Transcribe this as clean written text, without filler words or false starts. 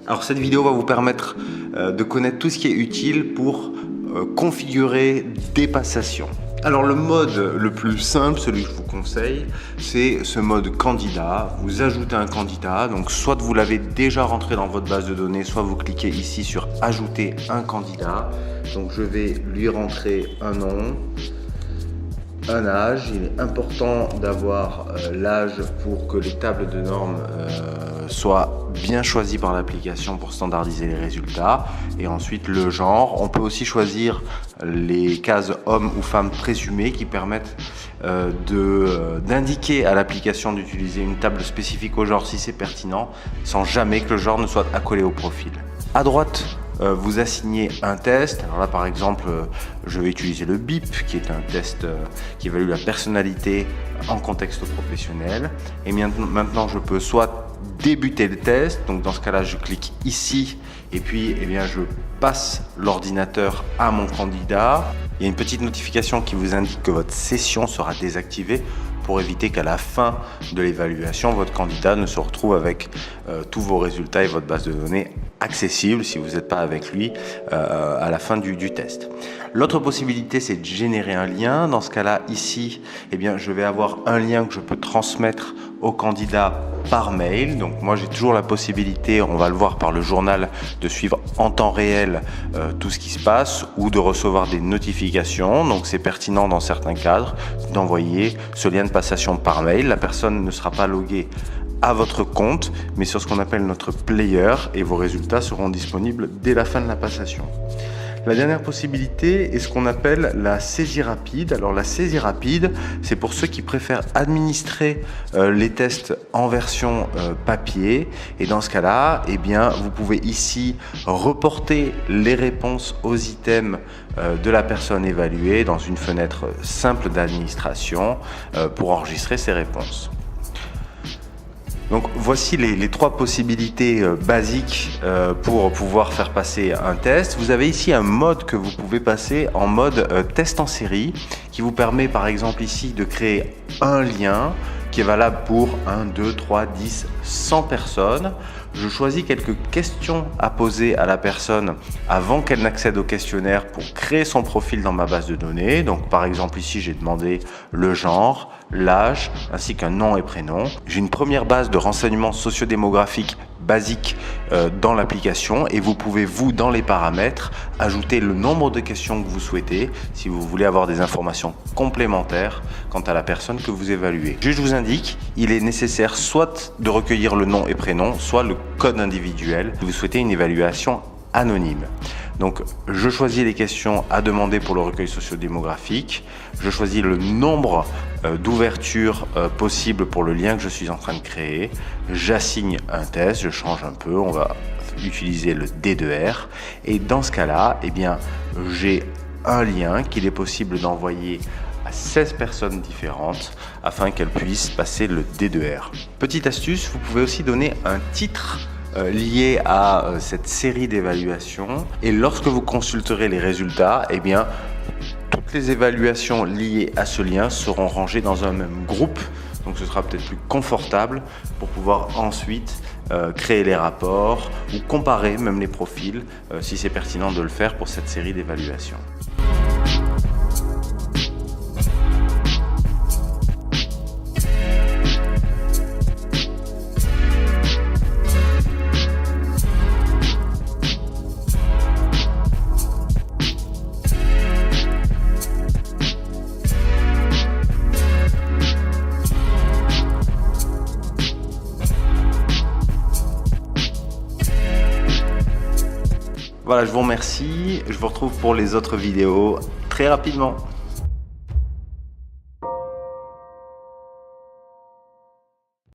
Alors cette vidéo va vous permettre de connaître tout ce qui est utile pour configurer des passations. Alors le mode le plus simple, celui que je vous conseille, c'est ce mode candidat. Vous ajoutez un candidat, donc soit vous l'avez déjà rentré dans votre base de données, soit vous cliquez ici sur ajouter un candidat. Donc je vais lui rentrer un nom, un âge. Il est important d'avoir l'âge pour que les tables de normes soient bien choisies par l'application pour standardiser les résultats. Et ensuite le genre. On peut aussi choisir les cases hommes ou femmes présumées qui permettent d'indiquer à l'application d'utiliser une table spécifique au genre si c'est pertinent, sans jamais que le genre ne soit accolé au profil. À droite, vous assignez un test. Alors là par exemple je vais utiliser le BIP qui est un test qui évalue la personnalité en contexte professionnel, et maintenant je peux soit débuter le test, donc dans ce cas là je clique ici et puis je passe l'ordinateur à mon candidat. Il y a une petite notification qui vous indique que votre session sera désactivée pour éviter qu'à la fin de l'évaluation, votre candidat ne se retrouve avec tous vos résultats et votre base de données accessible si vous n'êtes pas avec lui à la fin du test. L'autre possibilité, c'est de générer un lien. Dans ce cas-là, ici, je vais avoir un lien que je peux transmettre au candidat par mail. Donc moi, j'ai toujours la possibilité, on va le voir par le journal, de suivre en temps réel tout ce qui se passe ou de recevoir des notifications. Donc c'est pertinent dans certains cadres d'envoyer ce lien de passation par mail. La personne ne sera pas loguée à votre compte, mais sur ce qu'on appelle notre player, et vos résultats seront disponibles dès la fin de la passation. La dernière possibilité est ce qu'on appelle la saisie rapide. Alors la saisie rapide, c'est pour ceux qui préfèrent administrer les tests en version papier, et dans ce cas-là, vous pouvez ici reporter les réponses aux items de la personne évaluée dans une fenêtre simple d'administration pour enregistrer ses réponses. Donc voici les trois possibilités basiques pour pouvoir faire passer un test. Vous avez ici un mode que vous pouvez passer en mode test en série, qui vous permet par exemple ici de créer un lien qui est valable pour 1, 2, 3, 10, 100 personnes. Je choisis quelques questions à poser à la personne avant qu'elle n'accède au questionnaire pour créer son profil dans ma base de données. Donc par exemple ici j'ai demandé le genre, l'âge ainsi qu'un nom et prénom. J'ai une première base de renseignements sociodémographiques basiques dans l'application, et vous pouvez dans les paramètres ajouter le nombre de questions que vous souhaitez si vous voulez avoir des informations complémentaires quant à la personne que vous évaluez. Je vous indique, il est nécessaire soit de recueillir le nom et prénom, soit le code individuel si vous souhaitez une évaluation anonyme. Donc je choisis les questions à demander pour le recueil sociodémographique, je choisis le nombre d'ouvertures possibles pour le lien que je suis en train de créer, j'assigne un test, je change un peu, on va utiliser le D2R, et dans ce cas-là, j'ai un lien qu'il est possible d'envoyer à 16 personnes différentes afin qu'elles puissent passer le D2R. Petite astuce, vous pouvez aussi donner un titre lié à cette série d'évaluations, et lorsque vous consulterez les résultats, toutes les évaluations liées à ce lien seront rangées dans un même groupe, donc ce sera peut-être plus confortable pour pouvoir ensuite créer les rapports ou comparer même les profils si c'est pertinent de le faire pour cette série d'évaluations. Voilà, je vous remercie. Je vous retrouve pour les autres vidéos très rapidement.